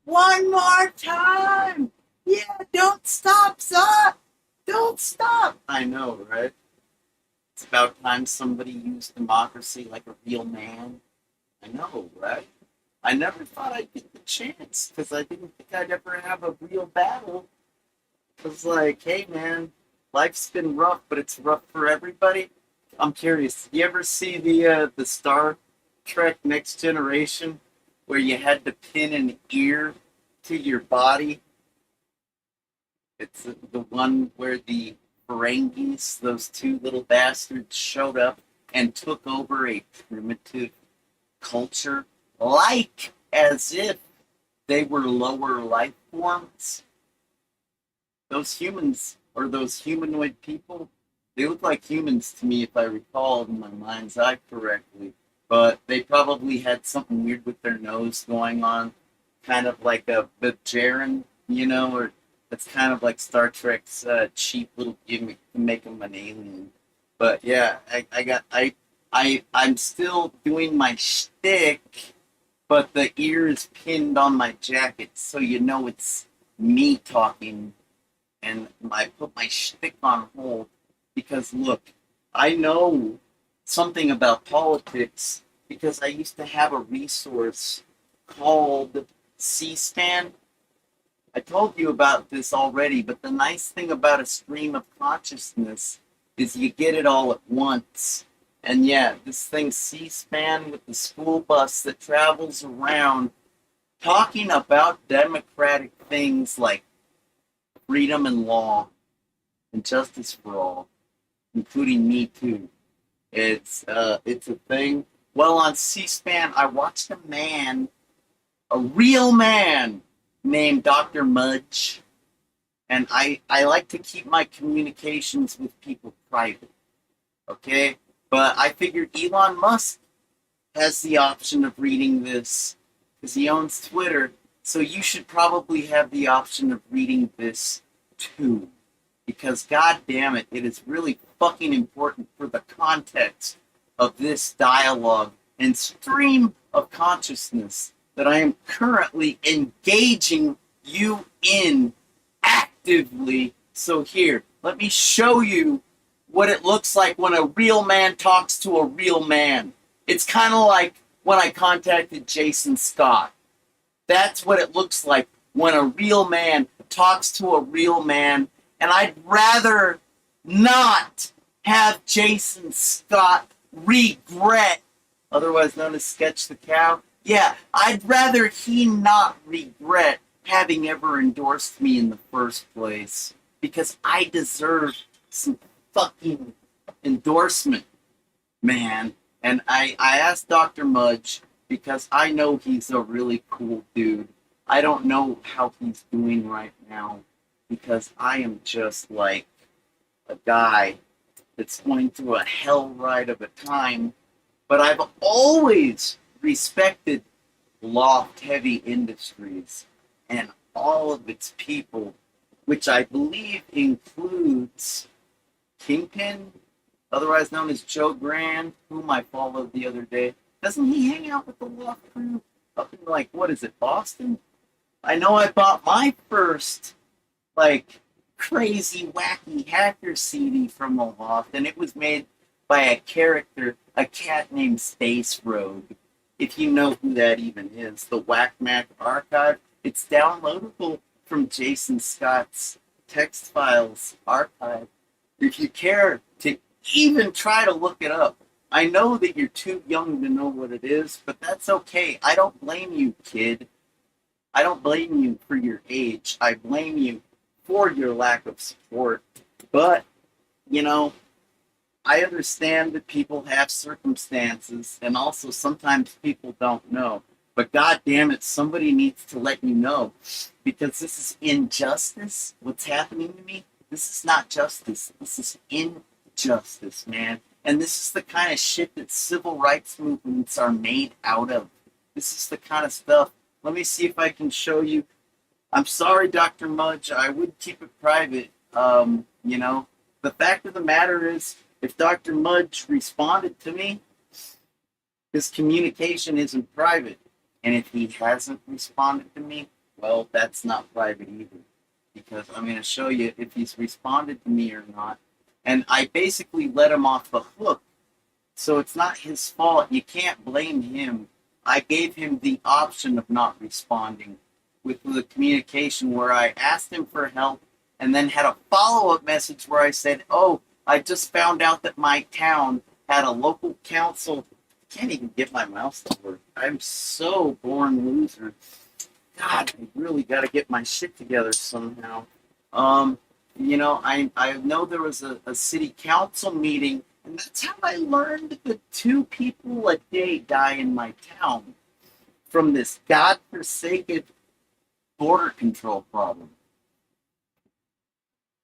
One more time. Yeah, don't stop, son. Don't stop. I know, right? It's about time somebody used democracy like a real man. I know, right? I never thought I'd get the chance because I didn't think I'd ever have a real battle. It was like, hey, man, life's been rough, but it's rough for everybody. I'm curious. You ever see the Star Trek Next Generation where you had to pin an ear to your body? It's the one where the Ferengis, those two little bastards, showed up and took over a primitive culture, like as if they were lower life forms. Those humans, or those humanoid people, they look like humans to me if I recall in my mind's eye correctly. But they probably had something weird with their nose going on, kind of like a Bajaran, or it's kind of like Star Trek's cheap little gimmick to make them an alien. But yeah, I'm still doing my shtick, but the ear is pinned on my jacket, so you know it's me talking, and I put my shtick on hold because look, I know something about politics because I used to have a resource called C-SPAN. I told you about this already, but the nice thing about a stream of consciousness is you get it all at once. And yeah, this thing C-SPAN with the school bus that travels around talking about democratic things like freedom and law and justice for all, including me too. It's a thing. Well, on C-SPAN, I watched a real man named Dr. Mudge, and I like to keep my communications with people private. Okay, but I figured Elon Musk has the option of reading this because he owns Twitter, so you should probably have the option of reading this too. Because god damn it, it is really fucking important for the context of this dialogue and stream of consciousness that I am currently engaging you in actively. So here, let me show you what it looks like when a real man talks to a real man. It's kind of like when I contacted Jason Scott. That's what it looks like when a real man talks to a real man. And I'd rather not have Jason Scott regret, otherwise known as Sketch the Cow. Yeah, I'd rather he not regret having ever endorsed me in the first place because I deserve some fucking endorsement, man. And I asked Dr. Mudge because I know he's a really cool dude. I don't know how he's doing right now because I am just like a guy that's going through a hell ride of a time. But I've always respected loft heavy industries and all of its people, which I believe includes Kingpin, otherwise known as Joe Grand, whom I followed the other day. Doesn't he hang out with the loft crew up in, like, what is it, Boston? I know I bought my first like crazy wacky hacker CD from the loft, and it was made by a character, a cat named Space Rogue. If you know who that even is, the Whack Mac archive. It's downloadable from Jason Scott's text files archive. If you care to even try to look it up, I know that you're too young to know what it is, but that's okay. I don't blame you, kid. I don't blame you for your age. I blame you for your lack of support. But, you know, I understand that people have circumstances, and also sometimes people don't know. But god damn it, somebody needs to let you know. Because this is injustice, what's happening to me. This is not justice. This is injustice, man. And this is the kind of shit that civil rights movements are made out of. This is the kind of stuff. Let me see if I can show you. I'm sorry, Dr. Mudge. I would keep it private. The fact of the matter is, if Dr. Mudge responded to me, his communication isn't private. And if he hasn't responded to me, Well, that's not private either, because I'm going to show you if he's responded to me or not. And I basically let him off the hook, so it's not his fault. You can't blame him. I gave him the option of not responding with the communication where I asked him for help and then had a follow-up message where I said, "Oh, I just found out that my town had a local council." I can't even get my mouse to work. I'm so born loser. God, I really got to get my shit together somehow. Um, I know there was a city council meeting, and that's how I learned that 2 people a day die in my town from this godforsaken border control problem.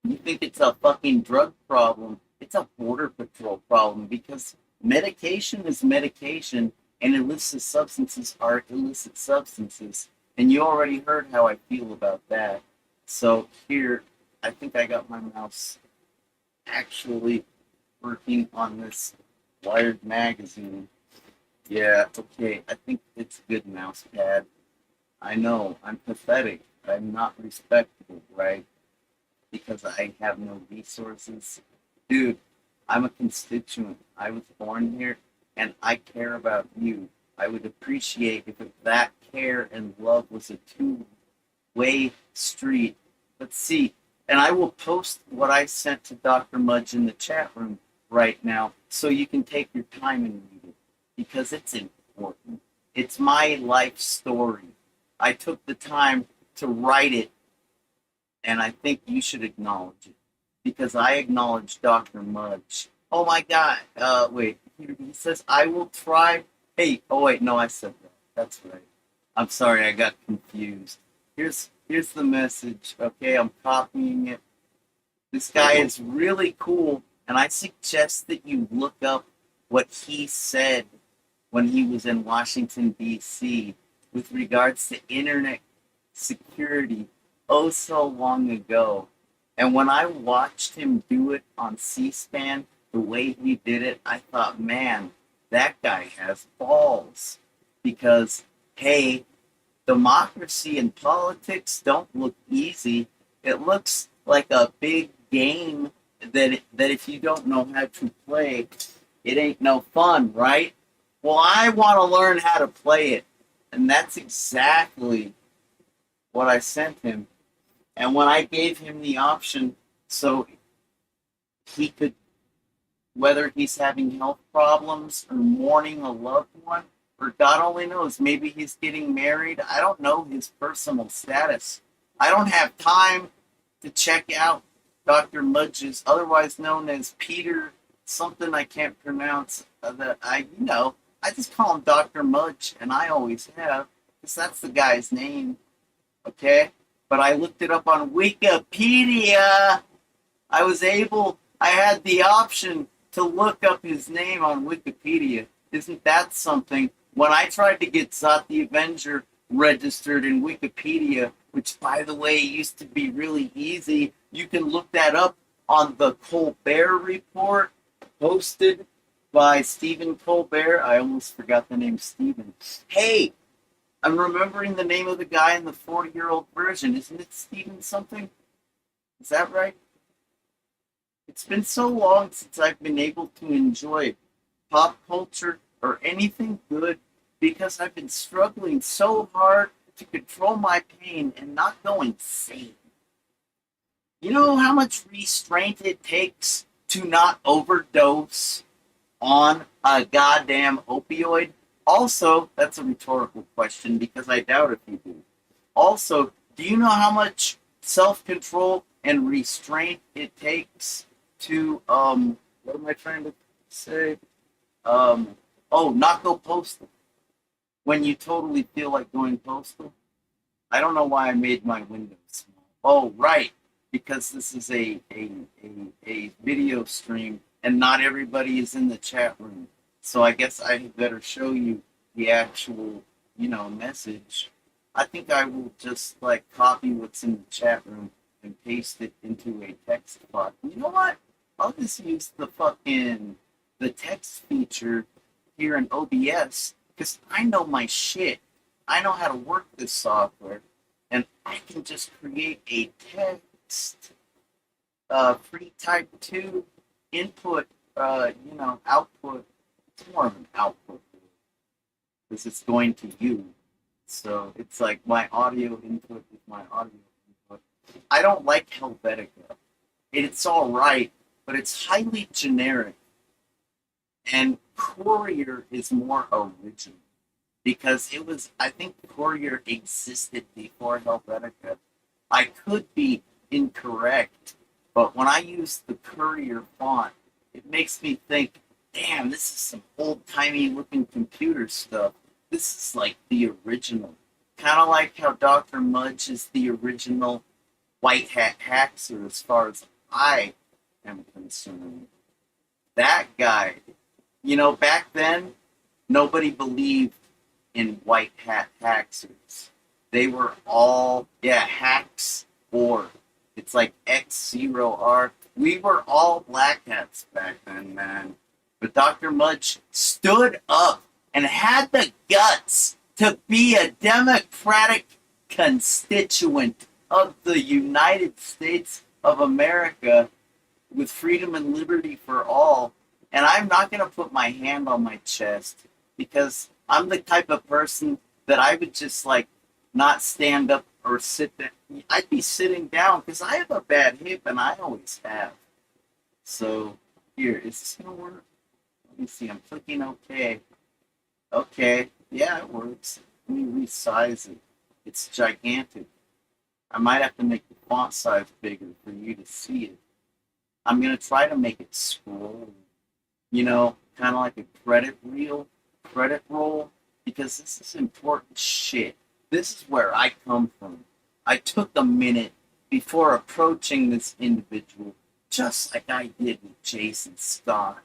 You think it's a fucking drug problem? It's a border patrol problem because medication is medication, and illicit substances are illicit substances. And you already heard how I feel about that. So here, I think I got my mouse actually working on this Wired magazine. Yeah, okay, I think it's a good mouse pad. I know, I'm pathetic. I'm not respectable, right? Because I have no resources. Dude, I'm a constituent. I was born here and I care about you. I would appreciate if that care and love was a two-way street. Let's see. And I will post what I sent to Dr. Mudge in the chat room right now so you can take your time and read it because it's important. It's my life story. I took the time to write it, and I think you should acknowledge it because I acknowledge Dr. Mudge. Oh my God. Wait. He says, I will try. Hey, oh wait, no, I said that. That's right. I'm sorry, I got confused. Here's the message. Okay, I'm copying it. This guy is really cool, and I suggest that you look up what he said when he was in Washington, D.C. with regards to internet security oh so long ago. And when I watched him do it on C-SPAN, the way he did it, I thought, man, that guy has balls. Because, hey, democracy and politics don't look easy. It looks like a big game that if you don't know how to play, it ain't no fun, right? Well, I want to learn how to play it. And that's exactly what I sent him. And when I gave him the option so he could, whether he's having health problems or mourning a loved one, or God only knows, maybe he's getting married. I don't know his personal status. I don't have time to check out Dr. Mudge's, otherwise known as Peter, something I can't pronounce. I just call him Dr. Mudge, and I always have, because that's the guy's name. Okay? But I looked it up on Wikipedia. I had the option to look up his name on Wikipedia. Isn't that something? When I tried to get Zot the Avenger registered in Wikipedia, which, by the way, used to be really easy, you can look that up on the Colbert Report, posted by Stephen Colbert. I almost forgot the name Stephen. Hey, I'm remembering the name of the guy in the 40-year-old version. Isn't it Stephen something? Is that right? It's been so long since I've been able to enjoy pop culture or anything good because I've been struggling so hard to control my pain and not go insane. You know how much restraint it takes to not overdose on a goddamn opioid? Also, that's a rhetorical question because I doubt if you do. Also, do you know how much self-control and restraint it takes to, what am I trying to say? Not go postal. When you totally feel like going postal. I don't know why I made my window small. Oh, right. Because this is a video stream and not everybody is in the chat room. So I guess I better show you the actual, message. I think I will just copy what's in the chat room and paste it into a text box. You know what? I'll just use the text feature here in OBS because I know my shit. I know how to work this software. and I can just create a text, free type 2 input, output. It's more of an output because it's going to you. So it's like my audio input is my audio input. I don't like Helvetica. It's all right, but it's highly generic. And Courier is more original because I think Courier existed before Helvetica. I could be incorrect, but when I use the Courier font, it makes me think, damn, this is some old timey looking computer stuff. This is like the original. Kind of like how Dr. Mudge is the original white hat hacker as far as I am concerned. That guy, back then, nobody believed in white hat hackers. They were all, hacks or it's like X0R. We were all black hats back then, man. But Dr. Mudge stood up and had the guts to be a Democratic constituent of the United States of America with freedom and liberty for all. And I'm not going to put my hand on my chest because I'm the type of person that I would just like not stand up or sit there. I'd be sitting down because I have a bad hip and I always have. So here, is this going to work? Let me see. I'm clicking OK. Okay. Yeah, it works. Let me resize it. It's gigantic. I might have to make the font size bigger for you to see it. I'm going to try to make it scroll. Kind of like a credit roll, because this is important shit. This is where I come from. I took a minute before approaching this individual, just like I did with Jason Scott.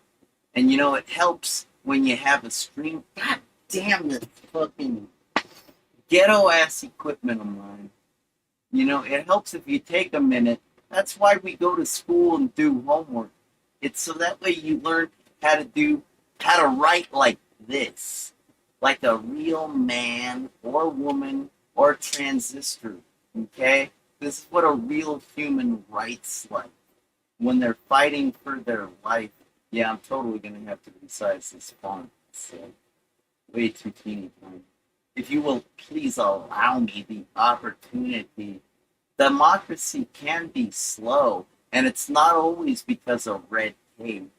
And it helps when you have a stream. God damn this fucking ghetto ass equipment of mine. It helps if you take a minute. That's why we go to school and do homework. It's so that way you learn how to write like this, like a real man or woman or transistor. Okay, this is what a real human writes like when they're fighting for their life. Yeah, I'm totally gonna have to resize this font. It's way too teeny tiny. If you will please allow me the opportunity. Democracy can be slow, and it's not always because of red tape.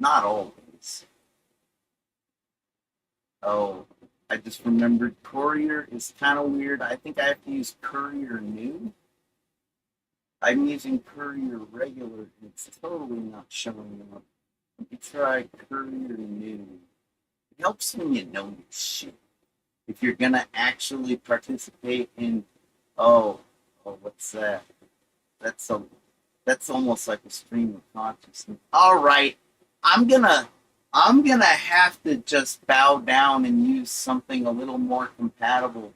Not always. Oh, I just remembered Courier is kind of weird. I think I have to use Courier New. I'm using Courier Regular, and it's totally not showing up. Let me try Courier New. It helps when you know your shit. If you're gonna actually participate in, what's that? That's almost like a stream of consciousness. All right, I'm gonna have to just bow down and use something a little more compatible.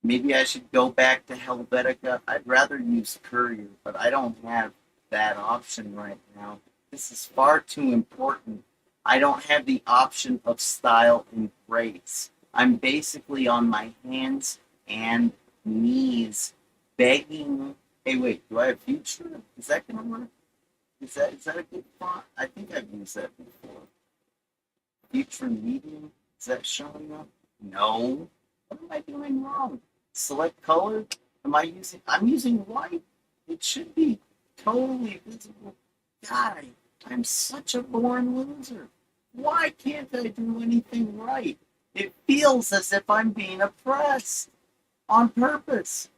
Maybe I should go back to Helvetica. I'd rather use Courier, but I don't have that option right now. This is far too important. I don't have the option of style and grace. I'm basically on my hands and knees begging. Hey, wait, do I have Future? Is that going to work? Is that a good font? I think I've used that before. Future Medium? Is that showing up? No. What am I doing wrong? Select color? I'm using white. It should be totally visible. God, I'm such a born loser. Why can't I do anything right? It feels as if I'm being oppressed on purpose.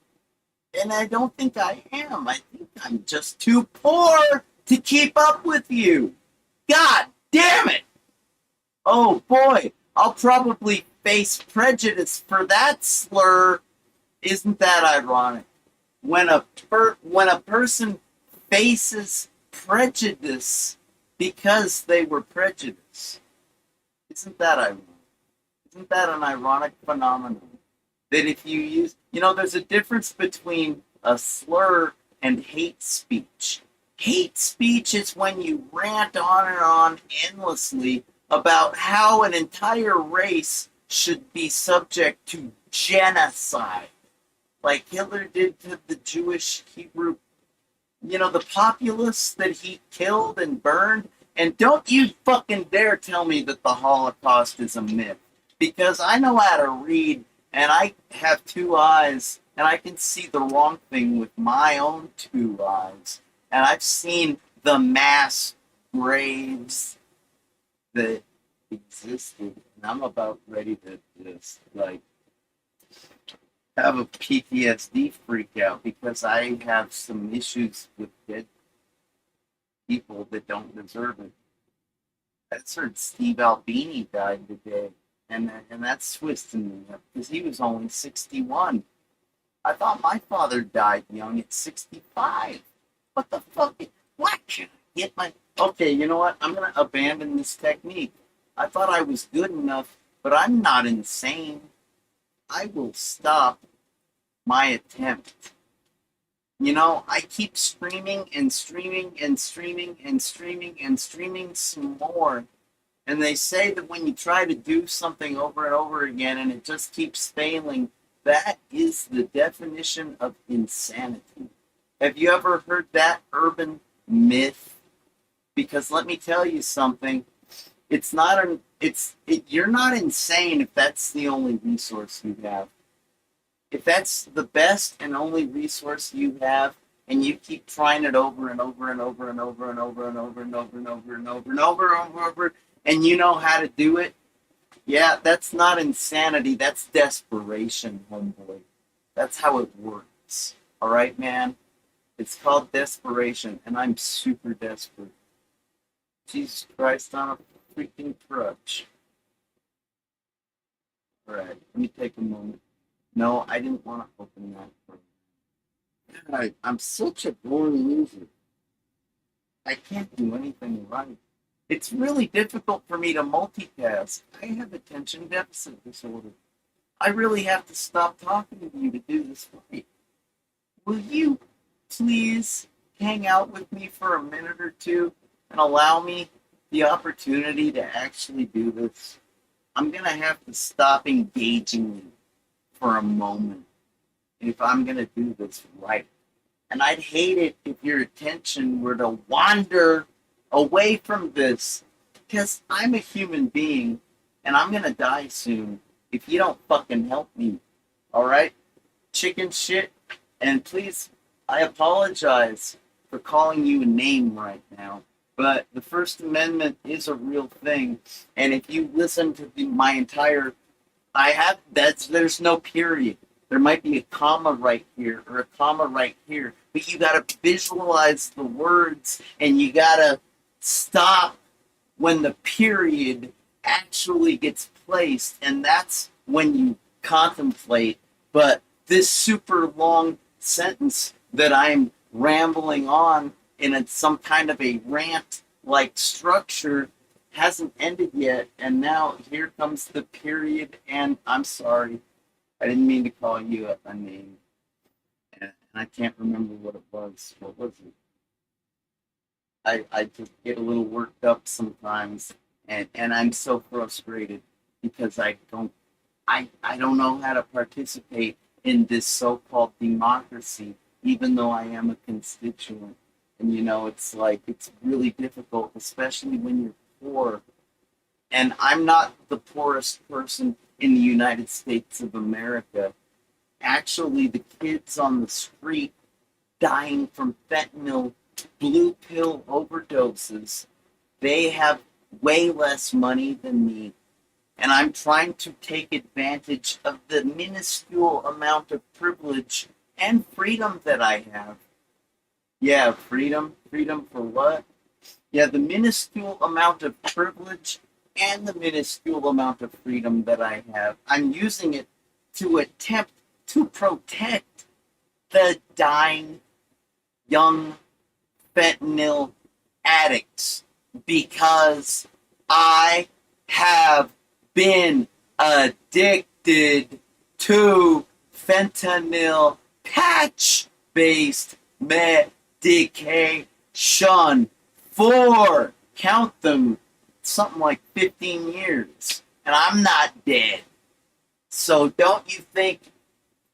And I don't think I am. I think I'm just too poor to keep up with you. God damn it! Oh boy, I'll probably face prejudice for that slur. Isn't that ironic? When a person faces prejudice because they were prejudiced. Isn't that ironic? Isn't that an ironic phenomenon? That if you use, there's a difference between a slur and hate speech. Hate speech is when you rant on and on endlessly about how an entire race should be subject to genocide. like Hitler did to the Jewish Hebrew, the populace that he killed and burned. And don't you fucking dare tell me that the Holocaust is a myth. Because I know how to read and I have two eyes and I can see the wrong thing with my own two eyes. And I've seen the mass graves that existed. And I'm about ready to just, like, have a PTSD freak out because I have some issues with dead people that don't deserve it. I heard Steve Albini died today, and that's twisting me up because he was only 61. I thought my father died young at 65. What the fuck? What can I get my? Okay, you know what? I'm gonna abandon this technique. I thought I was good enough, but I'm not insane. I will stop my attempt. I keep streaming and streaming and streaming and streaming and streaming some more. And they say that when you try to do something over and over again and it just keeps failing, that is the definition of insanity. Have you ever heard that urban myth? Because let me tell you something. It's not an you're not insane if that's the only resource you have. If that's the best and only resource you have, and you keep trying it over and over and over and over and over and over and over and over and over and over and over, and you know how to do it, yeah, that's not insanity. That's desperation, homeboy. That's how it works. All right, man? It's called desperation, and I'm super desperate. Jesus Christ on a freaking crutch. All right, let me take a moment. No, I didn't want to open that. God, I'm such a boring loser. I can't do anything right. It's really difficult for me to multitask. I have attention deficit disorder. I really have to stop talking to you to do this right. Will you please hang out with me for a minute or two and allow me the opportunity to actually do this? I'm going to have to stop engaging you for a moment if I'm going to do this right. And I'd hate it if your attention were to wander away from this, because I'm a human being and I'm going to die soon if you don't fucking help me. All right? Chicken shit. And please, I apologize for calling you a name right now, but the First Amendment is a real thing. And if you listen to my entire there's no period. There might be a comma right here or a comma right here, but you got to visualize the words and you got to stop when the period actually gets placed, and that's when you contemplate. But this super long sentence that I'm rambling on in some kind of a rant like structure hasn't ended yet, and now here comes the period, and I'm sorry. I didn't mean to call you a name. And I can't remember what it was. What was it? I just get a little worked up sometimes, and I'm so frustrated because I don't know how to participate in this so-called democracy, even though I am a constituent. And it's like it's really difficult, especially when you're poor. And I'm not the poorest person in the United States of America. Actually, the kids on the street dying from fentanyl blue pill overdoses, they have way less money than me. And I'm trying to take advantage of the minuscule amount of privilege and freedom that I have. Yeah, freedom. Freedom for what? Yeah, the minuscule amount of privilege and the minuscule amount of freedom that I have. I'm using it to attempt to protect the dying young fentanyl addicts because I have been addicted to fentanyl patch-based medication for, count them, something like 15 years. And I'm not dead. So don't you think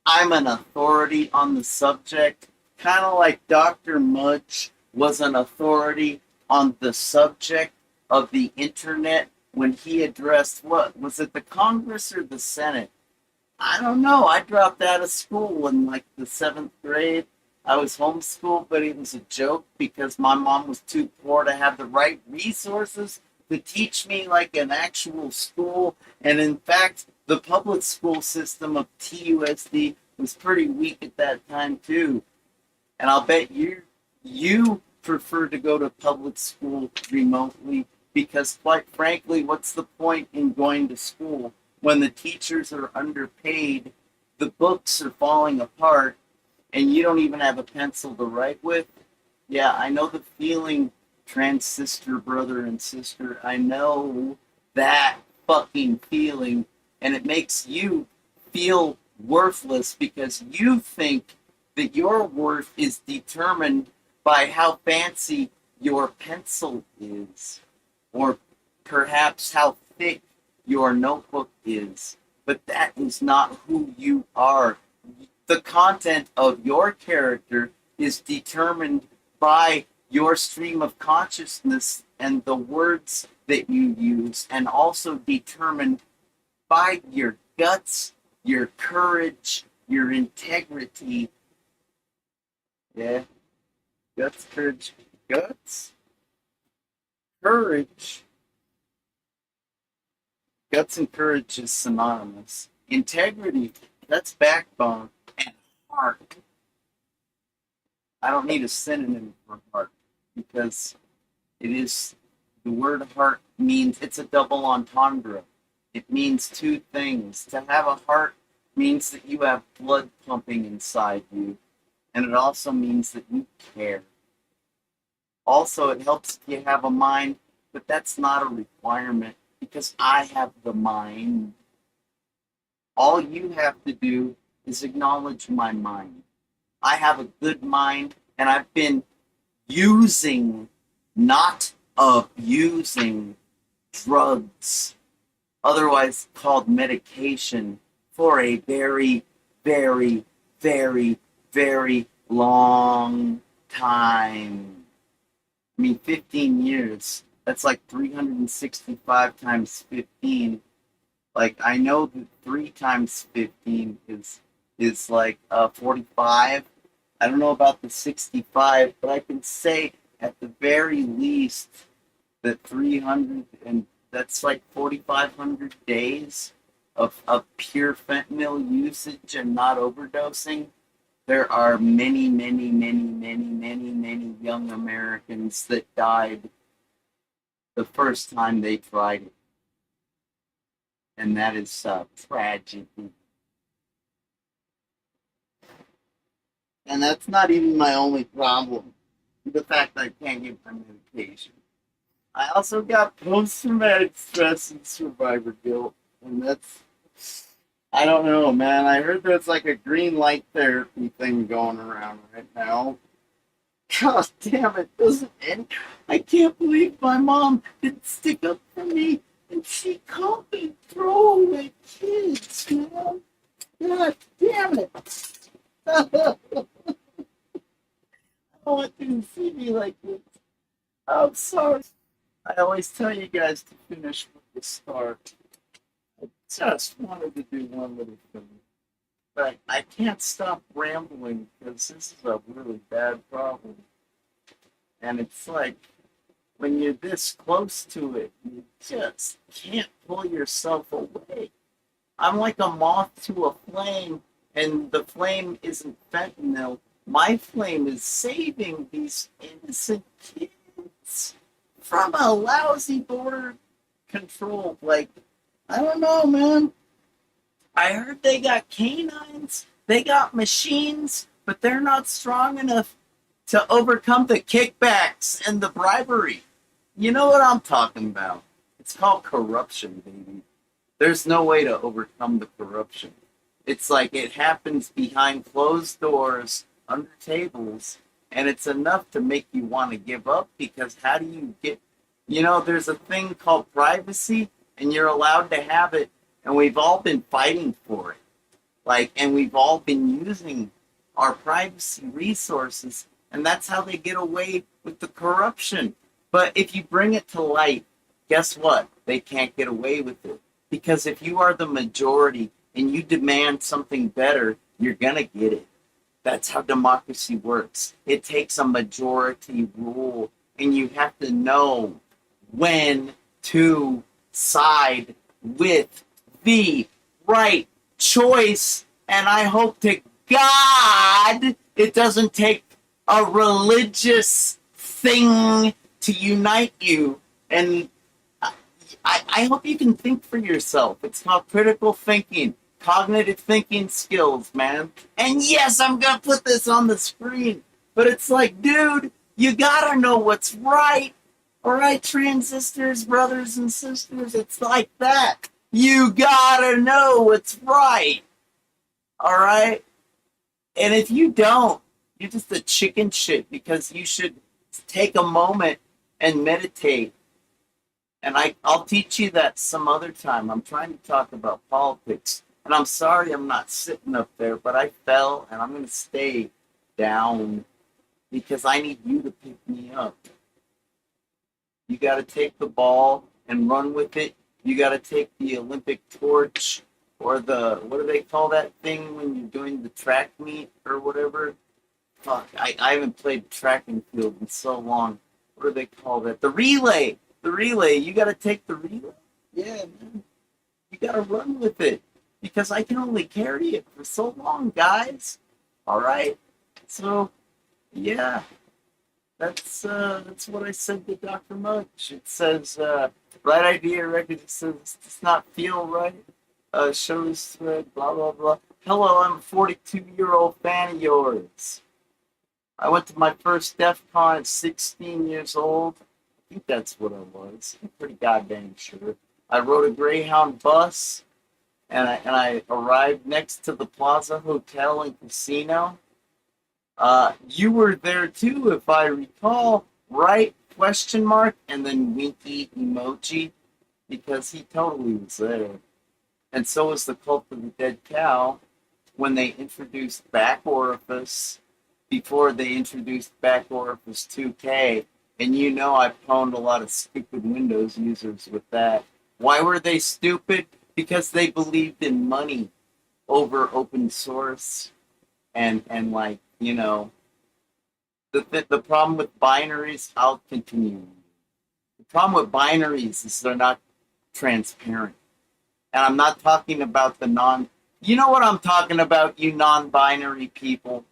I'm an authority on the subject, kind of like Dr. Mudge was an authority on the subject of the internet when he addressed, what was it, the Congress or the Senate? I don't know. I dropped out of school in like the seventh grade. I was homeschooled, but it was a joke because my mom was too poor to have the right resources to teach me like an actual school. And in fact, the public school system of TUSD was pretty weak at that time too. And I'll bet you prefer to go to public school remotely because quite frankly, what's the point in going to school when the teachers are underpaid, the books are falling apart, and you don't even have a pencil to write with? Yeah, I know the feeling, transistor brother and sister. I know that fucking feeling, and it makes you feel worthless because you think that your worth is determined by how fancy your pencil is, or perhaps how thick your notebook is. But that is not who you are. The content of your character is determined by your stream of consciousness and the words that you use, and also determined by your guts, your courage, your integrity. Yeah, guts, courage, guts, courage. Guts and courage is synonymous. Integrity, that's backbone. And heart. I don't need a synonym for heart because it is, the word heart means, it's a double entendre. It means two things. To have a heart means that you have blood pumping inside you, and it also means that you care. Also, it helps if you have a mind, but that's not a requirement because I have the mind. All you have to do is acknowledge my mind. I have a good mind, and I've been using, not abusing, drugs, otherwise called medication, for a very, very, very, very long time. I mean, 15 years. That's like 365 times 15. Like, I know that 3 times 15 is like 45. I don't know about the 65, but I can say at the very least that 300, and that's like 4,500 days of pure fentanyl usage and not overdosing. There are many, many, many, many, many, many young Americans that died the first time they tried it. And that is tragedy. And that's not even my only problem. The fact that I can't get my medication. I also got post-traumatic stress and survivor guilt. And that's, I don't know, man. I heard there's like a green light therapy thing going around right now. God damn it, doesn't end. I can't believe my mom didn't stick up for me and she called me throwaway kids, man. God damn it. I don't want you to see me like this. I'm sorry. I always tell you guys to finish with the start. I just wanted to do one little thing. But I can't stop rambling because this is a really bad problem. And it's like, when you're this close to it, you just can't pull yourself away. I'm like a moth to a flame, and the flame isn't fentanyl. My flame is saving these innocent kids from a lousy border control. Like, I don't know, man. I heard they got canines, they got machines, but they're not strong enough to overcome the kickbacks and the bribery. You know what I'm talking about. It's called corruption, baby. There's no way to overcome the corruption. It's like it happens behind closed doors, under tables, and it's enough to make you want to give up because how do you get, there's a thing called privacy, and you're allowed to have it, and we've all been fighting for it. Like, and we've all been using our privacy resources, and that's how they get away with the corruption. But if you bring it to light, guess what? They can't get away with it. Because if you are the majority and you demand something better, you're going to get it. That's how democracy works. It takes a majority rule, and you have to know when to side with the right choice. And I hope to God it doesn't take a religious thing to unite you. And I hope you can think for yourself. It's called critical thinking, cognitive thinking skills, man. And yes, I'm going to put this on the screen. But it's like, dude, you got to know what's right. All right, transistors, brothers and sisters, it's like that. You got to know what's right. All right? And if you don't, you're just a chicken shit, because you should take a moment and meditate. And I'll teach you that some other time. I'm trying to talk about politics. And I'm sorry I'm not sitting up there, but I fell, and I'm going to stay down because I need you to pick me up. You got to take the ball and run with it. You got to take the Olympic torch, or the, what do they call that thing when you're doing the track meet or whatever? Fuck, I haven't played track and field in so long. What do they call that? The relay. The relay. You got to take the relay. Yeah, man. You got to run with it, because I can only carry it for so long, guys. All right. So, yeah. That's what I said to Dr. Mudge. It says, right idea, record. It says, does not feel right. Shows thread, blah, blah, blah. Hello, I'm a 42-year-old fan of yours. I went to my first DEF CON at 16 years old. I think that's what I was. I'm pretty goddamn sure. I rode a Greyhound bus, and I arrived next to the Plaza Hotel and Casino. You were there too, if I recall, right? Question mark, and then winky emoji, because he totally was there. And so was the Cult of the Dead Cow when they introduced Back Orifice, before they introduced Back Orifice 2K. And you know I've pwned a lot of stupid Windows users with that. Why were they stupid? Because they believed in money over open source. And like, you know, the problem with binaries, I'll continue. The problem with binaries is they're not transparent. And I'm not talking about you know what I'm talking about, you non-binary people.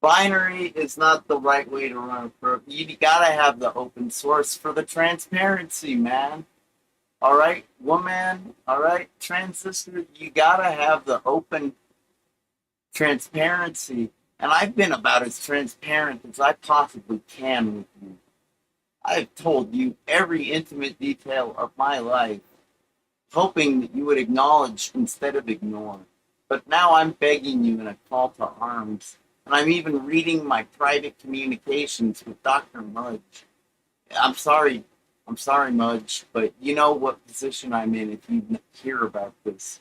Binary is not the right way to run a program. You gotta have the open source for the transparency, man. All right, woman. All right, transistor. You gotta have the open transparency. And I've been about as transparent as I possibly can with you. I've told you every intimate detail of my life, hoping that you would acknowledge instead of ignore. But now I'm begging you in a call to arms. And I'm even reading my private communications with Dr. Mudge. I'm sorry, Mudge, but you know what position I'm in if you hear about this.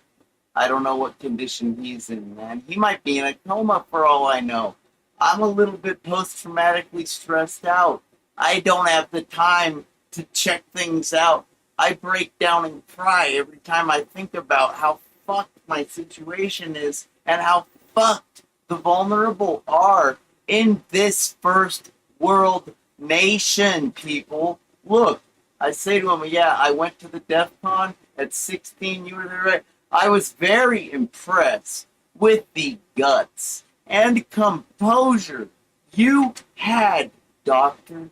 I don't know what condition he's in, man. He might be in a coma for all I know. I'm a little bit post-traumatically stressed out. I don't have the time to check things out. I break down and cry every time I think about how fucked my situation is and how fucked the vulnerable are in this first world nation, people. Look, I say to him, yeah, I went to the DEF CON at 16, you were there, right? I was very impressed with the guts and composure you had, Doctor,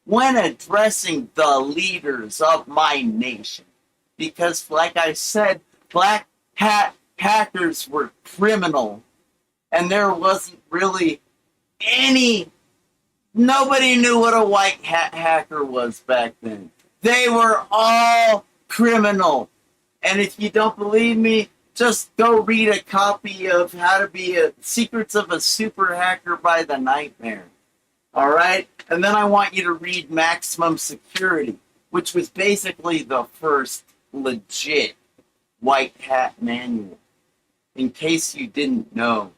when addressing the leaders of my nation. Because, like I said, black hat hackers were criminal. And there wasn't really nobody knew what a white hat hacker was back then. They were all criminal. And if you don't believe me, just go read a copy of How to Be a Secrets of a Super Hacker by the Nightmare. All right? And then I want you to read Maximum Security, which was basically the first legit white hat manual. in case you didn't know,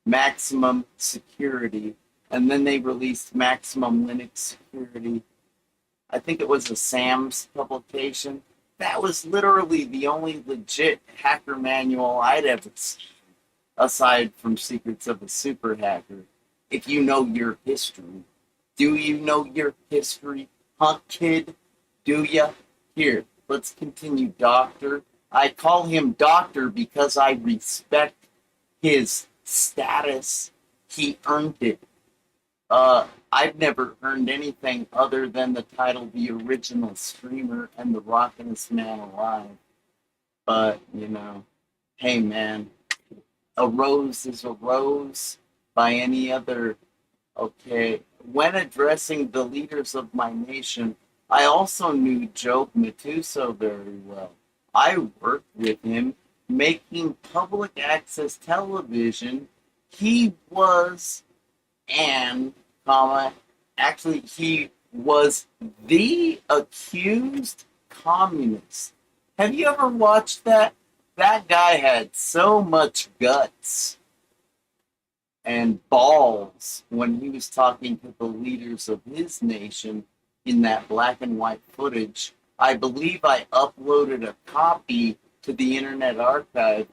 maximum security, and then they released maximum Linux security. I think it was a Sam's publication. That was literally the only legit hacker manual I'd ever seen, aside from Secrets of a Super Hacker. If you know your history. Do you know your history, huh, kid? Do ya? Here, let's continue, Doctor. I call him Doctor because I respect his status. He earned it. I've never earned anything other than the title the original streamer and the rockinest man alive. But, hey man, a rose is a rose by any other. Okay. When addressing the leaders of my nation, I also knew Joe Matuso very well. I worked with him making public access television. He was and actually he was the accused communist. Have you ever watched that? That guy had so much guts and balls when he was talking to the leaders of his nation in that black and white footage. I believe I uploaded a copy to the Internet Archive.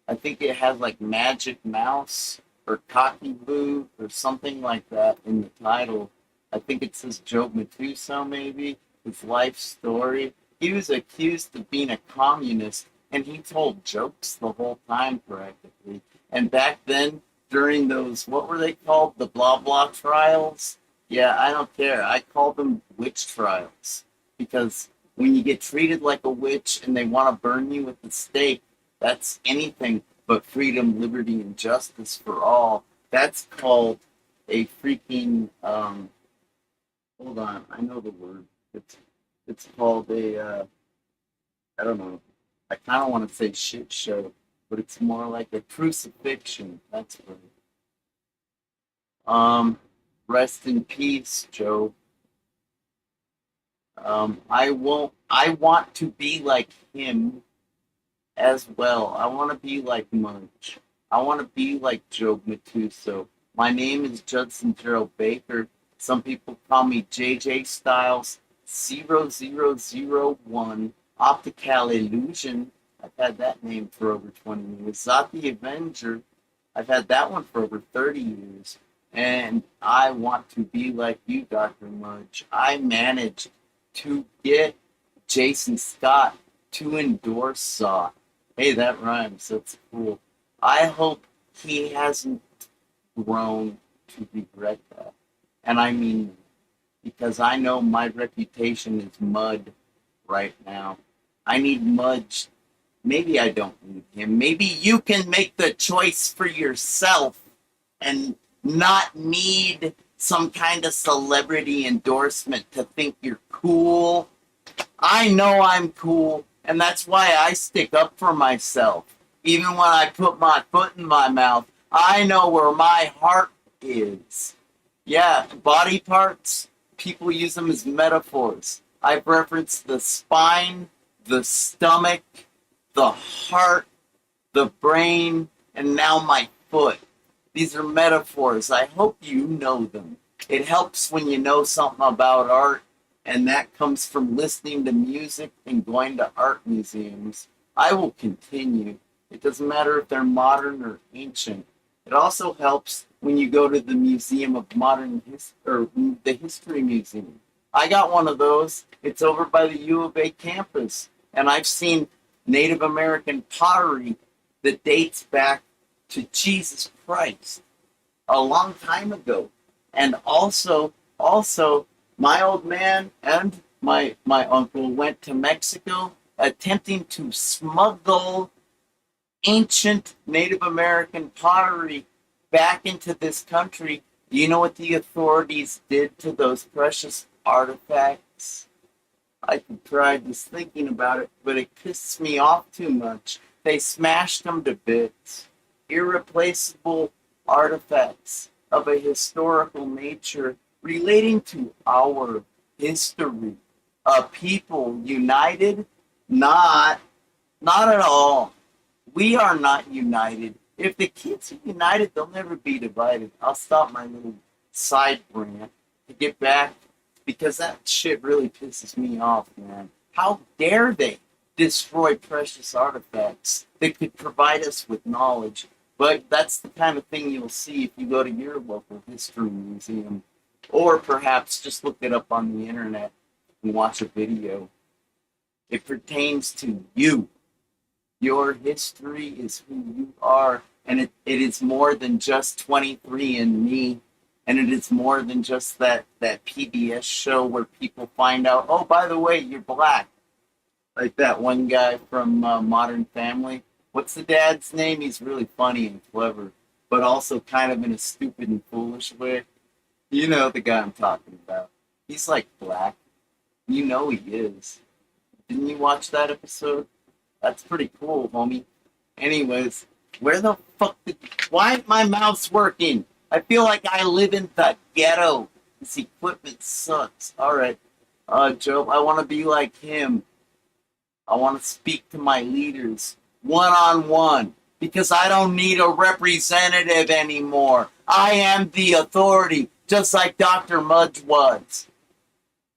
I think it has like Magic Mouse or Cocky Boo or something like that in the title. I think it says Joe Matuso, maybe, his life story. He was accused of being a communist, and he told jokes the whole time practically. And back then, during those, what were they called? The blah blah trials? Yeah, I don't care. I call them witch trials. Because when you get treated like a witch and they want to burn you at the stake, that's anything but freedom, liberty, and justice for all. That's called a freaking, hold on, I know the word. It's called I don't know. I kind of want to say shit show, but it's more like a crucifixion. That's right. Rest in peace, Joe. I won't. I want to be like him as well. I want to be like Munch. I want to be like Joe Matuso. My name is Judson Gerald Baker. Some people call me JJ Styles 0001. Optical Illusion. I've had that name for over 20 years. Zot the Avenger. I've had that one for over 30 years. And I want to be like you, Dr. Mudge. I managed to get Jason Scott to endorse Saw. Hey, that rhymes. That's cool. I hope he hasn't grown to regret that. And I mean, because I know my reputation is mud right now. I need Mudge. Maybe I don't need him. Maybe you can make the choice for yourself and not need some kind of celebrity endorsement to think you're cool. I know I'm cool, and that's why I stick up for myself. Even when I put my foot in my mouth, I know where my heart is. Yeah, body parts, people use them as metaphors. I've referenced the spine, the stomach, the heart, the brain, and now my foot. These are metaphors. I hope you know them. It helps when you know something about art, and that comes from listening to music and going to art museums. I will continue. It doesn't matter if they're modern or ancient. It also helps when you go to the Museum of Modern History, or the History Museum. I got one of those. It's over by the U of A campus, and I've seen Native American pottery that dates back to Jesus Christ a long time ago. And also, my old man and my uncle went to Mexico attempting to smuggle ancient Native American pottery back into this country. Do you know what the authorities did to those precious artifacts? I could cry just thinking about it, but it pisses me off too much. They smashed them to bits. Irreplaceable artifacts of a historical nature relating to our history. A people united? Not at all. We are not united. If the kids are united, they'll never be divided. I'll stop my little side rant to get back because that shit really pisses me off, man. How dare they destroy precious artifacts that could provide us with knowledge? But that's the kind of thing you'll see if you go to your local history museum, or perhaps just look it up on the internet and watch a video. It pertains to you. Your history is who you are, and it is more than just 23andMe, and it is more than just that PBS show where people find out, oh, by the way, you're black. Like that one guy from Modern Family. What's the dad's name? He's really funny and clever, but also kind of in a stupid and foolish way. You know the guy I'm talking about. He's like black. You know he is. Didn't you watch that episode? That's pretty cool, homie. Anyways, where the fuck did... Why my mouth's working? I feel like I live in the ghetto. This equipment sucks. Alright. Joe, I want to be like him. I want to speak to my leaders one-on-one because I don't need a representative anymore. I am the authority, just like Dr. Mudge was.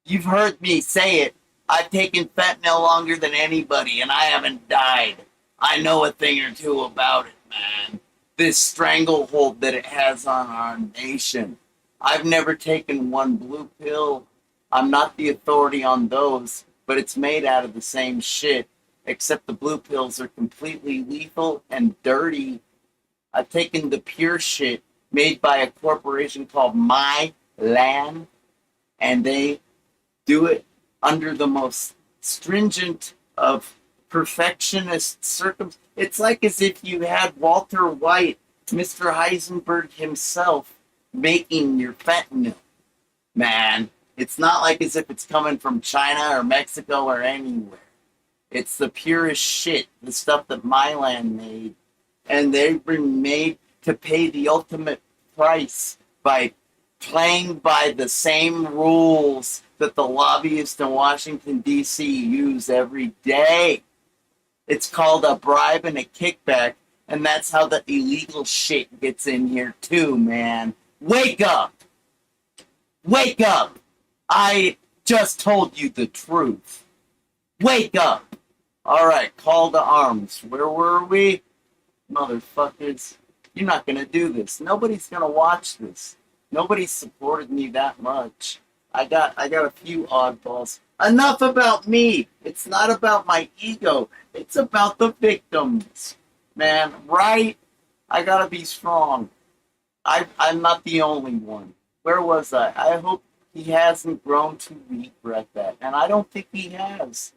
You've heard me say it. I've taken fentanyl longer than anybody, and I haven't died. I know a thing or two about it, man. This stranglehold that it has on our nation. I've never taken one blue pill. I'm not the authority on those, but it's made out of the same shit, except the blue pills are completely lethal and dirty. I've taken the pure shit made by a corporation called My Land, and they do it under the most stringent of perfectionist circumstances. It's like as if you had Walter White, Mr. Heisenberg himself, making your fentanyl. Man, it's not like as if it's coming from China or Mexico or anywhere. It's the purest shit, the stuff that Mylan made. And they've been made to pay the ultimate price by playing by the same rules that the lobbyists in Washington, D.C. use every day. It's called a bribe and a kickback, and that's how the illegal shit gets in here too, man. Wake up! Wake up! I just told you the truth. Wake up! Alright, call to arms. Where were we? Motherfuckers, you're not gonna do this. Nobody's gonna watch this. Nobody supported me that much. I got a few oddballs. Enough about me. It's not about my ego. It's about the victims. Man, right? I gotta be strong. I'm not the only one. Where was I? I hope he hasn't grown to regret that. And I don't think he has.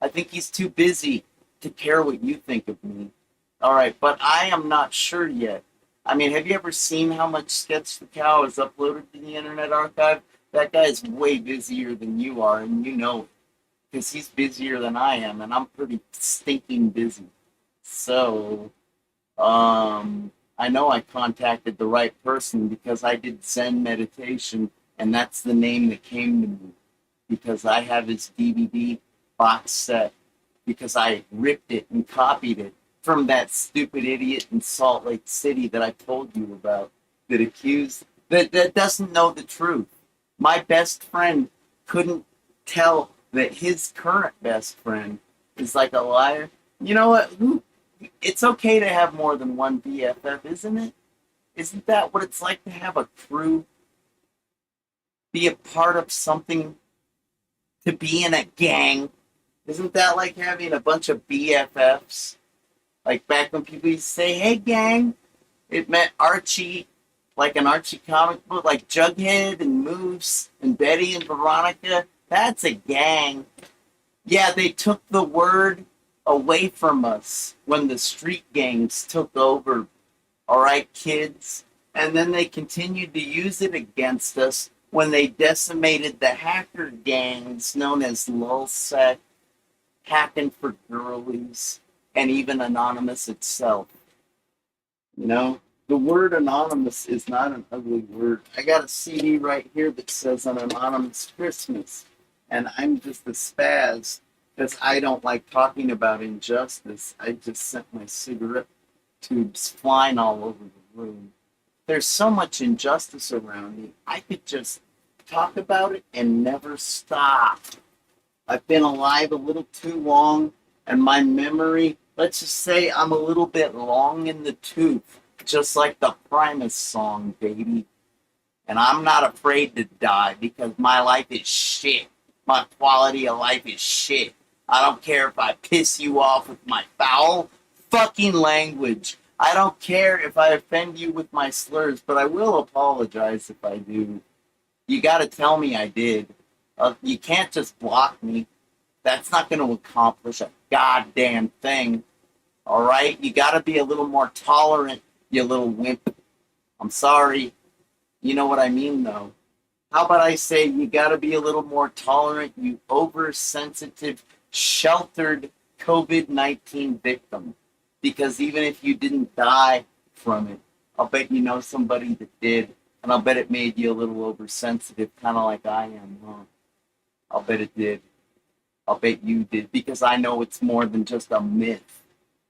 I think he's too busy to care what you think of me. Alright, but I am not sure yet. I mean, have you ever seen how much Sketch the Cow is uploaded to the Internet Archive? That guy's way busier than you are, and you know it. Because he's busier than I am, and I'm pretty stinking busy. So, I know I contacted the right person because I did Zen meditation, and that's the name that came to me. Because I have his DVD box set, because I ripped it and copied it from that stupid idiot in Salt Lake City that I told you about, that doesn't know the truth. My best friend couldn't tell that his current best friend is like a liar. You know what? It's okay to have more than one BFF, isn't it? Isn't that what it's like to have a crew? Be a part of something? To be in a gang? Isn't that like having a bunch of BFFs? Like back when people used to say, hey gang, it meant Archie, like an Archie comic book, like Jughead and Moose and Betty and Veronica. That's a gang. Yeah, they took the word away from us when the street gangs took over. Alright, kids? And then they continued to use it against us when they decimated the hacker gangs known as Lulsec, Hacking for Girlies, and even Anonymous itself. You know, the word anonymous is not an ugly word. I got a CD right here that says an anonymous Christmas, and I'm just a spaz because I don't like talking about injustice. I just sent my cigarette tubes flying all over the room. There's so much injustice around me. I could just talk about it and never stop. I've been alive a little too long, and my memory, let's just say I'm a little bit long in the tooth, just like the Primus song, baby. And I'm not afraid to die because my life is shit. My quality of life is shit. I don't care if I piss you off with my foul fucking language. I don't care if I offend you with my slurs, but I will apologize if I do. You gotta tell me I did. You can't just block me. That's not gonna accomplish a goddamn thing. Alright? You gotta be a little more tolerant, you little wimp. I'm sorry. You know what I mean, though. How about I say you gotta be a little more tolerant, you oversensitive, sheltered COVID-19 victim. Because even if you didn't die from it, I'll bet you know somebody that did. And I'll bet it made you a little oversensitive, kind of like I am, huh? I'll bet it did. I'll bet you did. Because I know it's more than just a myth.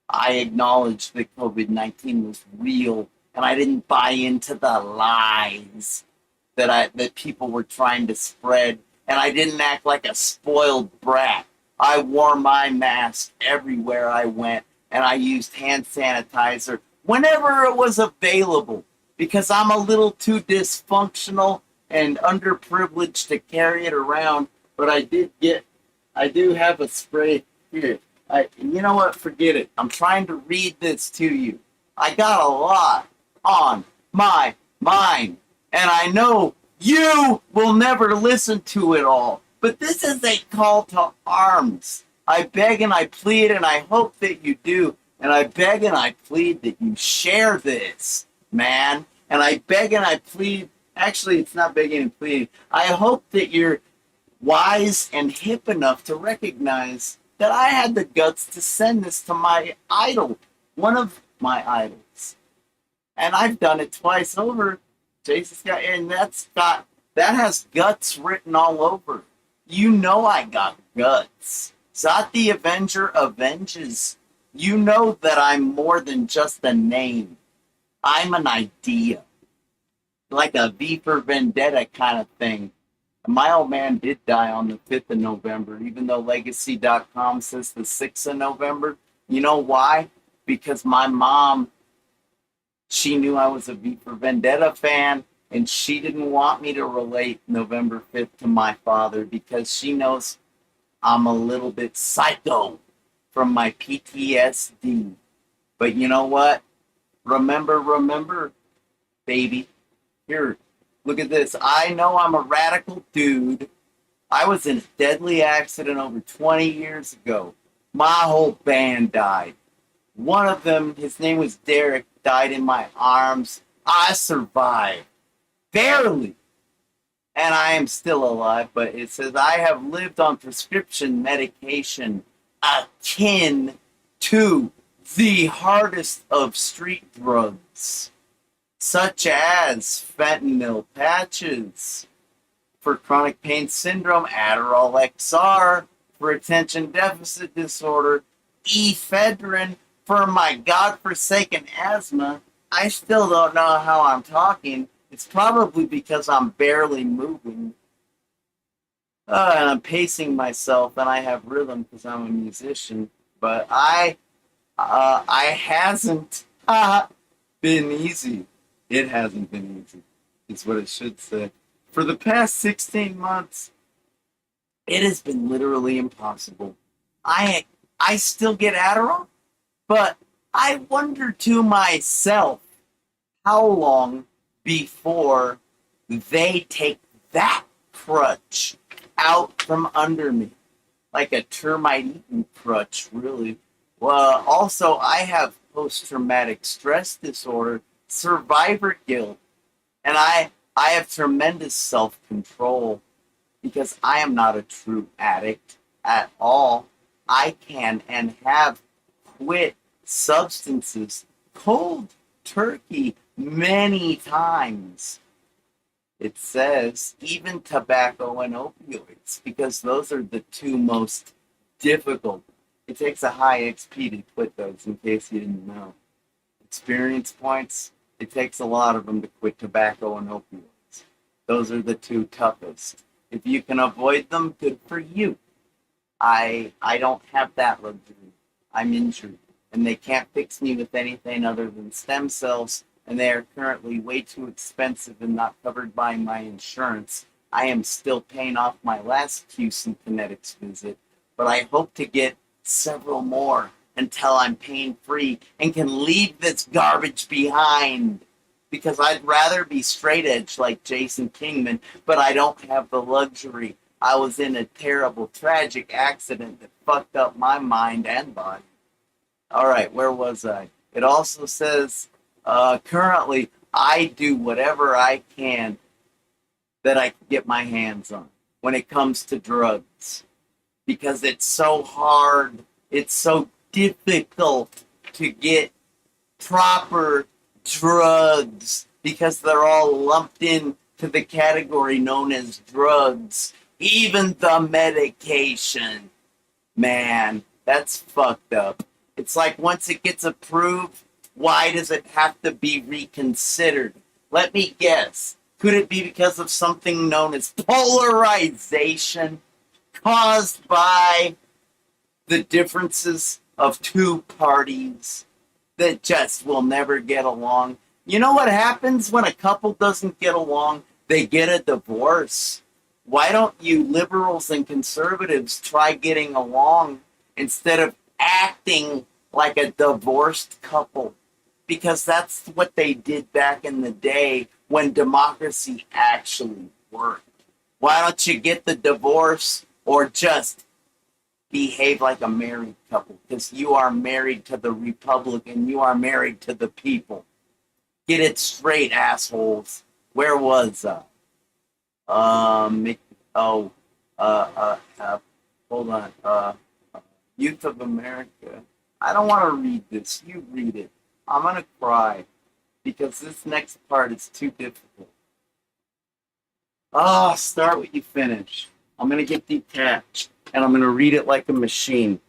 I acknowledge that COVID-19 was real, and I didn't buy into the lies that people were trying to spread, and I didn't act like a spoiled brat. I wore my mask everywhere I went, and I used hand sanitizer whenever it was available because I'm a little too dysfunctional and underprivileged to carry it around. But I do have a spray here. You know what? Forget it. I'm trying to read this to you. I got a lot on my mind, and I know you will never listen to it all. But this is a call to arms. I beg and I plead, and I hope that you do. And I beg and I plead that you share this, man. And I beg and I plead. Actually, it's not begging and pleading. I hope that you're wise and hip enough to recognize that I had the guts to send this to my idol, one of my idols. And I've done it twice over. Jason's got, and that has guts written all over. You know I got guts. Zot the Avenger avenges. You know that I'm more than just a name. I'm an idea. Like a V for Vendetta kind of thing. My old man did die on the 5th of November, even though Legacy.com says the 6th of November. You know why? Because my mom, she knew I was a V for Vendetta fan, and she didn't want me to relate November 5th to my father because she knows I'm a little bit psycho from my PTSD. But you know what? Remember, baby. Here, look at this. I know I'm a radical dude. I was in a deadly accident over 20 years ago. My whole band died. One of them, his name was Derek, died in my arms. I survived. Barely. And I am still alive, but it says I have lived on prescription medication akin to the hardest of street drugs, such as fentanyl patches for chronic pain syndrome, Adderall XR for attention deficit disorder, ephedrine for my godforsaken asthma. I still don't know how I'm talking. It's probably because I'm barely moving. And I'm pacing myself, and I have rhythm because I'm a musician. But I hasn't been easy. It hasn't been easy, is what it should say. For the past 16 months, it has been literally impossible. I still get Adderall, but I wonder to myself how long before they take that crutch out from under me. Like a termite-eaten crutch, really. Well, also, I have post-traumatic stress disorder, survivor guilt, and I have tremendous self-control because I am not a true addict at all. I can and have quit substances cold turkey many times. It says even tobacco and opioids, because those are the two most difficult. It takes a high XP to quit those, in case you didn't know. Experience points, it takes a lot of them to quit tobacco and opioids. Those are the two toughest. If you can avoid them, good for you. I don't have that luxury. I'm injured, and they can't fix me with anything other than stem cells, and they are currently way too expensive and not covered by my insurance. I am still paying off my last QC Kinetics visit, but I hope to get several more until I'm pain free and can leave this garbage behind. Because I'd rather be straight edge like Jason Kingman, but I don't have the luxury. I was in a terrible, tragic accident that fucked up my mind and body. All right, where was I? It also says currently I do whatever I can that I can get my hands on when it comes to drugs because it's so hard, it's so difficult to get proper drugs because they're all lumped in to the category known as drugs. Even the medication, man, that's fucked up. It's like once it gets approved, why does it have to be reconsidered? Let me guess. Could it be because of something known as polarization caused by the differences of two parties that just will never get along? You know what happens when a couple doesn't get along? They get a divorce. Why don't you liberals and conservatives try getting along instead of acting like a divorced couple? Because that's what they did back in the day when democracy actually worked. Why don't you get the divorce or just behave like a married couple? Because you are married to the republic and you are married to the people. Get it straight, assholes. Where was I? Hold on. Youth of America. I don't want to read this. You read it. I'm going to cry because this next part is too difficult. Start what you finish. I'm going to get detached and I'm going to read it like a machine.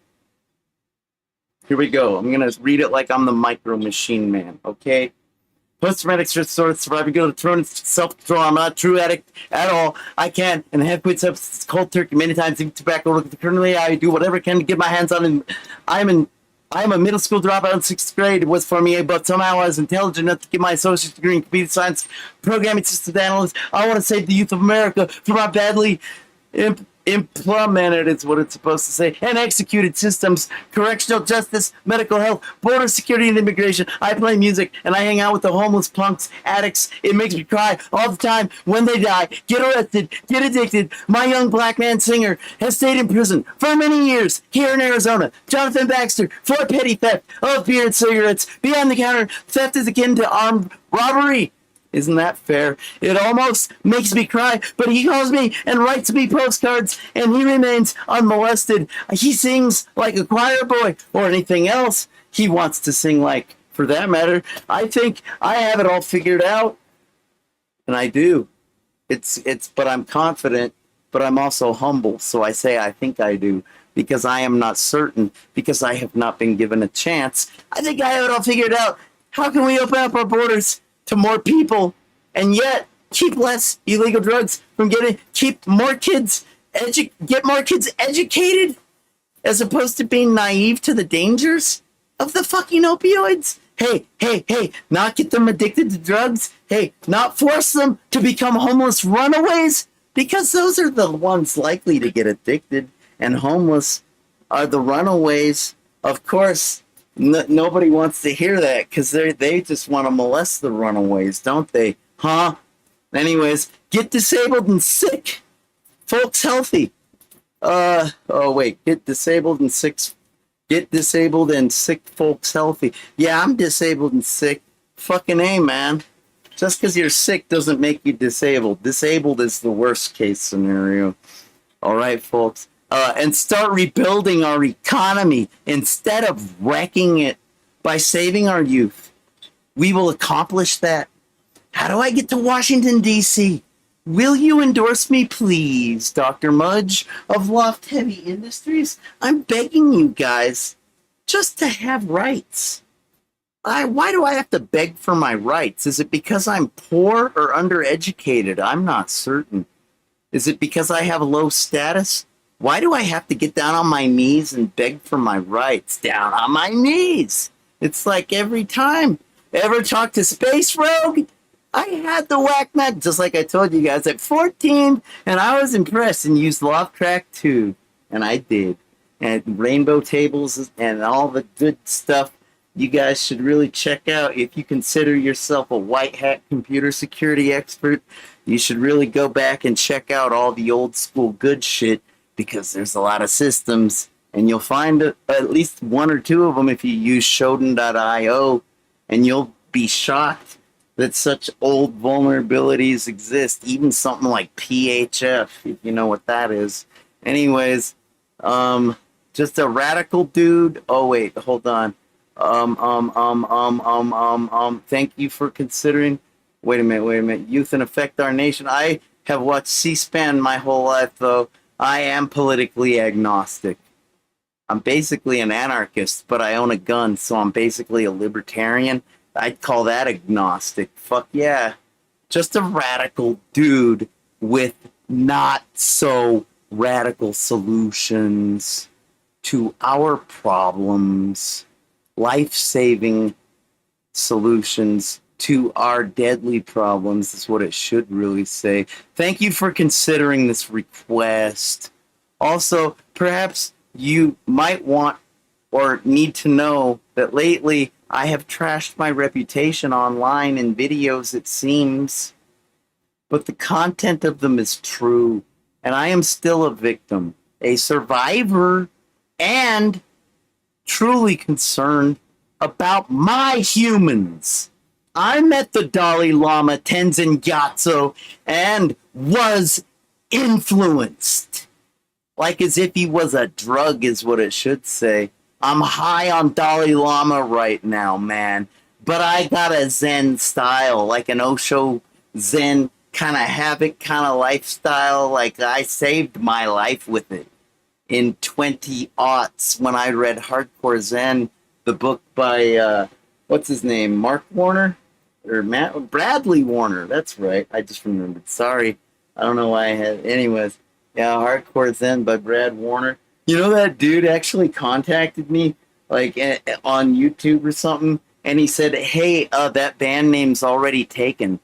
Here we go. I'm going to read it like I'm the micro machine man, okay? Post-traumatic stress disorder, survivor, go to throne, self-control. I'm not a true addict at all. I can and have quit substance, cold turkey many times, even tobacco. Currently, I do whatever I can to get my hands on it. I'm a middle school dropout in 6th grade. It was for me, but somehow I was intelligent enough to get my associate's degree in computer science, programming systems analyst. I want to save the youth of America from our badly implemented, is what it's supposed to say, and executed systems, correctional justice, medical health, border security, and immigration. I play music, and I hang out with the homeless punks, addicts. It makes me cry all the time when they die, get arrested, get addicted. My young black man singer has stayed in prison for many years here in Arizona. Jonathan Baxter for petty theft of beer and cigarettes. Beyond the counter, theft is akin to armed robbery. Isn't that fair? It almost makes me cry, but he calls me and writes me postcards, and he remains unmolested. He sings like a choir boy or anything else he wants to sing like, for that matter. I think I have it all figured out, and I do. But I'm confident, but I'm also humble, so I say I think I do, because I am not certain, because I have not been given a chance. I think I have it all figured out. How can we open up our borders to more people and yet keep less illegal drugs from get more kids educated as opposed to being naive to the dangers of the fucking opioids? Hey, not get them addicted to drugs. Hey, not force them to become homeless runaways, because those are the ones likely to get addicted, and homeless are the runaways. Of course, nobody wants to hear that because they just want to molest the runaways, don't they? Huh? Anyways, get disabled and sick. Folks healthy. Get disabled and sick. Get disabled and sick folks healthy. Yeah, I'm disabled and sick. Fucking A, man. Just because you're sick doesn't make you disabled. Disabled is the worst case scenario. All right, folks. And start rebuilding our economy instead of wrecking it by saving our youth. We will accomplish that. How do I get to Washington, D.C.? Will you endorse me, please, Dr. Mudge of Loft Heavy Industries? I'm begging you guys just to have rights. Why do I have to beg for my rights? Is it because I'm poor or undereducated? I'm not certain. Is it because I have low status? Why do I have to get down on my knees and beg for my rights? Down on my knees. It's like every time. Ever talk to Space Rogue? I had the whack mat, just like I told you guys, at 14, and I was impressed and used Loft Track 2. And I did. And rainbow tables and all the good stuff you guys should really check out if you consider yourself a white hat computer security expert. You should really go back and check out all the old school good shit because there's a lot of systems and you'll find at least one or two of them if you use Shodan.io, and you'll be shocked that such old vulnerabilities exist. Even something like PHF, if you know what that is. Anyways, just a radical dude. Oh wait, hold on. Thank you for considering. Wait a minute. Youth and Affect Our Nation. I have watched C-SPAN my whole life, though. I am politically agnostic. I'm basically an anarchist, but I own a gun, so I'm basically a libertarian. I'd call that agnostic. Fuck yeah. Just a radical dude with not so radical solutions to our problems. Life-saving solutions to our deadly problems is what it should really say. Thank you for considering this request. Also, perhaps you might want or need to know that lately I have trashed my reputation online in videos, it seems, but the content of them is true, and I am still a victim, a survivor, and truly concerned about my humans. I met the Dalai Lama Tenzin Gyatso and was influenced. Like as if he was a drug is what it should say. I'm high on Dalai Lama right now, man. But I got a Zen style, like an Osho Zen kind of habit, kind of lifestyle. Like I saved my life with it in 20 aughts when I read Hardcore Zen, the book by what's his name, Mark Warner or Matt Bradley Warner. That's right. I just remembered. Sorry, I don't know why I had. Anyways, yeah, Hardcore Zen by Brad Warner. You know that dude actually contacted me like on YouTube or something, and he said, "Hey, that band name's already taken."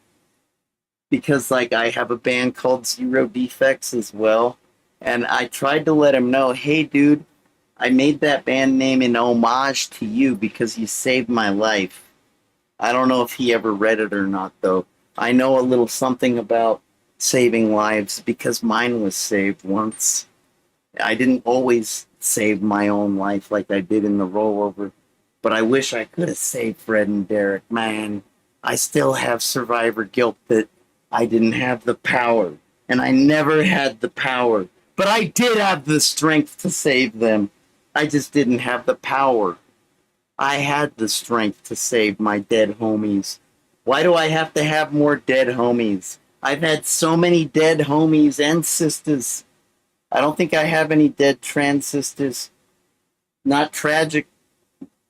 Because like I have a band called Zero Defects as well. And I tried to let him know, hey, dude, I made that band name in homage to you because you saved my life. I don't know if he ever read it or not, though. I know a little something about saving lives because mine was saved once. I didn't always save my own life like I did in the rollover, but I wish I could have saved Fred and Derek. Man, I still have survivor guilt that I didn't have the power, and I never had the power. But I did have the strength to save them. I just didn't have the power. I had the strength to save my dead homies. Why do I have to have more dead homies? I've had so many dead homies and sisters. I don't think I have any dead trans sisters. Not tragic,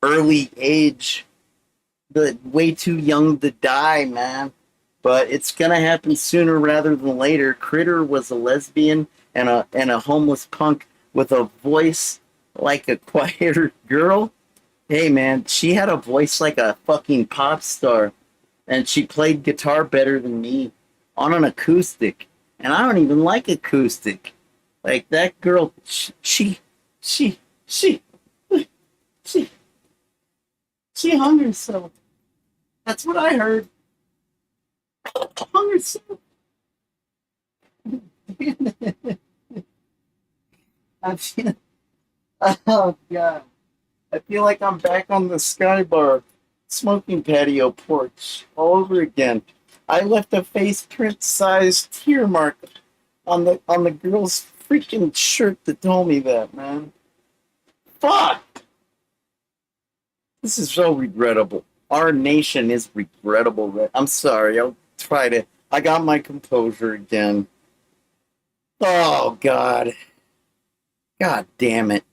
early age, but way too young to die, man. But it's gonna happen sooner rather than later. Critter was a lesbian and a homeless punk with a voice like a quieter girl. Hey man, she had a voice like a fucking pop star, and she played guitar better than me on an acoustic, and I don't even like acoustic. Like that girl, she she she hung herself. That's what I heard. Hung herself. I feel, oh god, I feel like I'm back on the Sky Bar smoking patio porch all over again. I left a face print sized tear mark on the girl's freaking shirt that told me that, man. Fuck! This is so regrettable. Our nation is regrettable. I'm sorry. I got my composure again. Oh God. God damn it.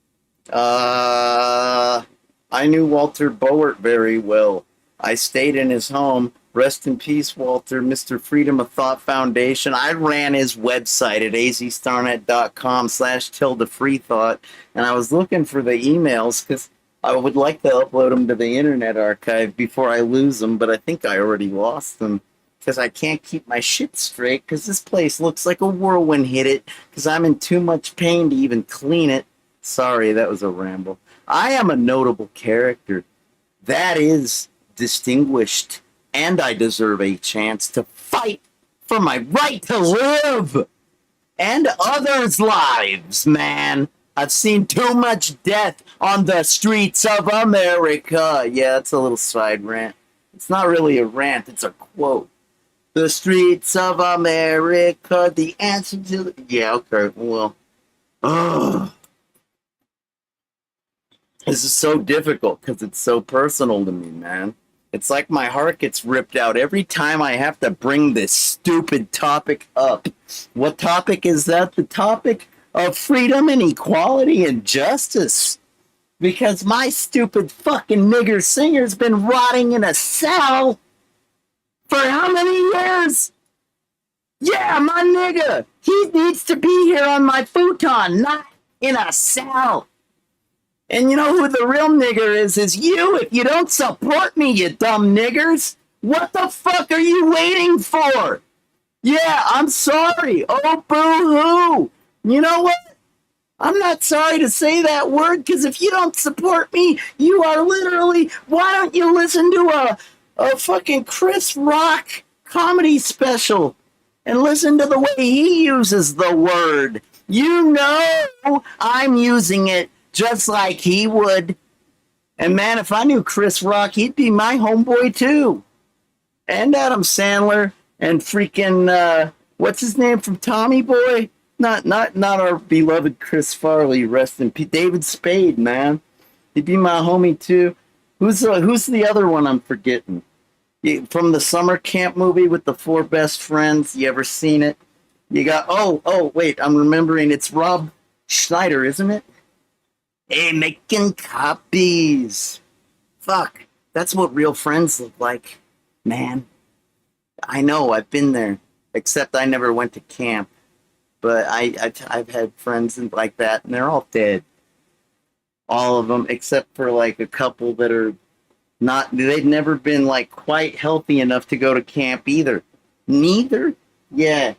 Uh I knew Walter Boert very well. I stayed in his home. Rest in peace, Walter, Mr. Freedom of Thought Foundation. I ran his website at azstarnet.com/tilde-freethought, and I was looking for the emails because I would like to upload them to the Internet Archive before I lose them, but I think I already lost them because I can't keep my shit straight because this place looks like a whirlwind hit it because I'm in too much pain to even clean it. Sorry, that was a ramble. I am a notable character. That is distinguished, and I deserve a chance to fight for my right to live and others' lives, man. I've seen too much death on the streets of America. Yeah, that's a little side rant. It's not really a rant, it's a quote. The streets of America, the answer to the... Yeah, okay, well. Ugh. This is so difficult because it's so personal to me, man. It's like my heart gets ripped out every time I have to bring this stupid topic up. What topic is that? The topic of freedom and equality and justice. Because my stupid fucking nigger singer's been rotting in a cell for how many years? Yeah, my nigga. He needs to be here on my futon, not in a cell. And you know who the real nigger is you. If you don't support me, you dumb niggers, what the fuck are you waiting for? Yeah, I'm sorry. Oh, boo-hoo. You know what? I'm not sorry to say that word, because if you don't support me, you are literally... Why don't you listen to a fucking Chris Rock comedy special and listen to the way he uses the word? You know I'm using it just like he would. And man, if I knew Chris Rock, he'd be my homeboy too. And Adam Sandler and freaking what's his name from Tommy Boy? Not our beloved Chris Farley, rest in peace. David Spade, man. He'd be my homie too. Who's the other one I'm forgetting? From the summer camp movie with the four best friends. You ever seen it? You got wait, I'm remembering, it's Rob Schneider, isn't it? Hey, making copies. Fuck, that's what real friends look like, man. I know, I've been there, except I never went to camp. But I've had friends like that, and they're all dead. All of them, except for like a couple that are not. They've never been like quite healthy enough to go to camp either. Neither? Yeah,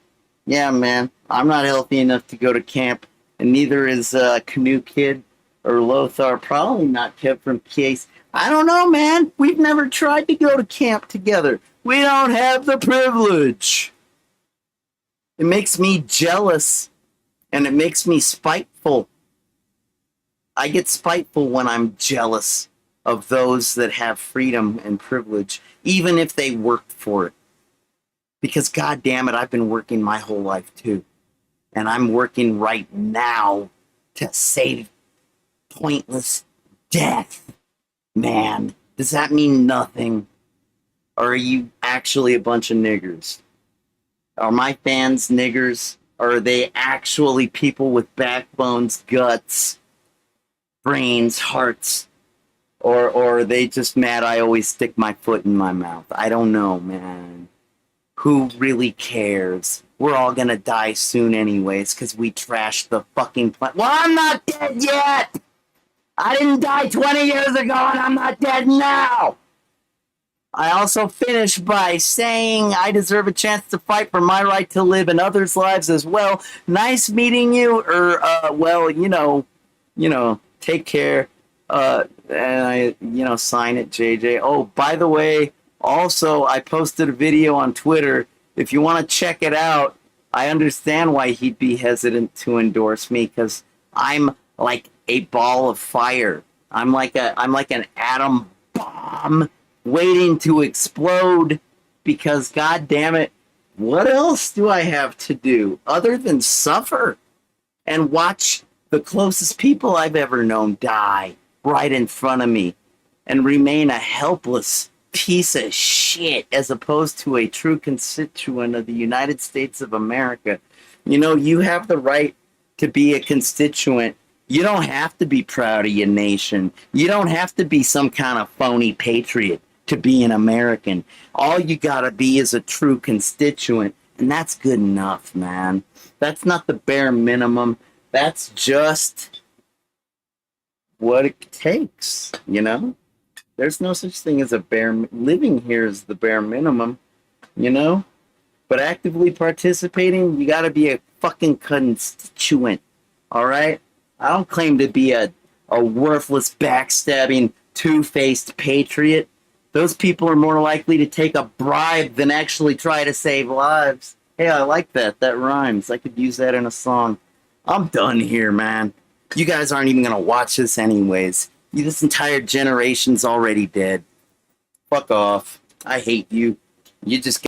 man. I'm not healthy enough to go to camp, and neither is Canoe Kid or Lothar. Probably not Kev from Case. I don't know, man. We've never tried to go to camp together. We don't have the privilege. It makes me jealous, and it makes me spiteful. I get spiteful when I'm jealous of those that have freedom and privilege, even if they worked for it. Because, God damn it, I've been working my whole life, too. And I'm working right now to save pointless death. Man, does that mean nothing? Or are you actually a bunch of niggers? Are my fans niggers? Or are they actually people with backbones, guts, brains, hearts? Or are they just mad I always stick my foot in my mouth? I don't know, man. Who really cares? We're all gonna die soon anyways, because we trashed the fucking planet. Well, I'm not dead yet! I didn't die 20 years ago, and I'm not dead now! I also finish by saying I deserve a chance to fight for my right to live in others' lives as well. Nice meeting you, or, well, you know, take care. And I, sign it, JJ. Oh, by the way, also, I posted a video on Twitter. If you want to check it out, I understand why he'd be hesitant to endorse me, because I'm like a ball of fire. I'm like an atom bomb waiting to explode, because God damn it, what else do I have to do other than suffer and watch the closest people I've ever known die right in front of me and remain a helpless piece of shit as opposed to a true constituent of the United States of America. You know, you have the right to be a constituent. You don't have to be proud of your nation. You don't have to be some kind of phony patriot to be an American. All you gotta be is a true constituent, and that's good enough, man. That's not the bare minimum. That's just what it takes, you know? There's no such thing as a living here is the bare minimum, you know? But actively participating, you got to be a fucking constituent, all right? I don't claim to be a worthless, backstabbing, two-faced patriot. Those people are more likely to take a bribe than actually try to save lives. Hey, I like that. That rhymes. I could use that in a song. I'm done here, man. You guys aren't even going to watch this anyways. This entire generation's already dead. Fuck off. I hate you. You just